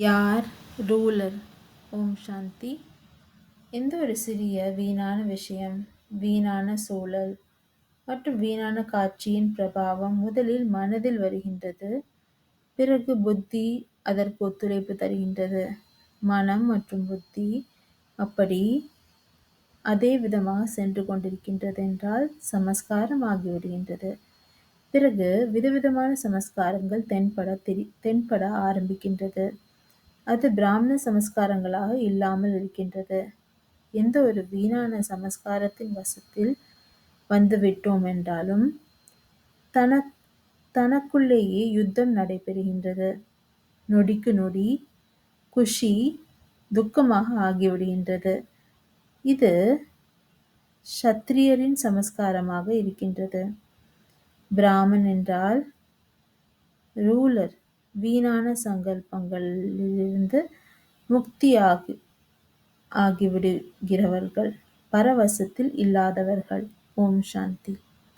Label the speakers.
Speaker 1: யார் ரூலர்? ஓம் சாந்தி. எந்த ஒரு சிறிய வீணான விஷயம், வீணான சூழல் மற்றும் வீணான காட்சியின் பிரபாவம் முதலில் மனதில் வருகின்றது. பிறகு புத்தி அதற்கு ஒத்துழைப்பு தருகின்றது. மனம் மற்றும் புத்தி அப்படி அதே விதமாக சென்று கொண்டிருக்கின்றது என்றால் சமஸ்காரம் ஆகிவிடுகின்றது. பிறகு விதவிதமான சமஸ்காரங்கள் தென்பட ஆரம்பிக்கின்றது. அது பிராமண சமஸ்காரங்களாக இல்லாமல் இருக்கின்றது. எந்த ஒரு வீணான சமஸ்காரத்தின் வசத்தில் வந்துவிட்டோம் என்றாலும் தனக்குள்ளேயே யுத்தம் நடைபெறுகின்றது. நொடிக்கு நொடி குஷி துக்கமாக ஆகிவிடுகின்றது. இது சத்திரியரின் சமஸ்காரமாக இருக்கின்றது. பிராமன் என்றால் ரூலர், வீணான சங்கல்பங்களிலிருந்து முக்தி ஆகிவிடுகிறவர்கள், பரவசத்தில் இல்லாதவர்கள். ஓம் சாந்தி.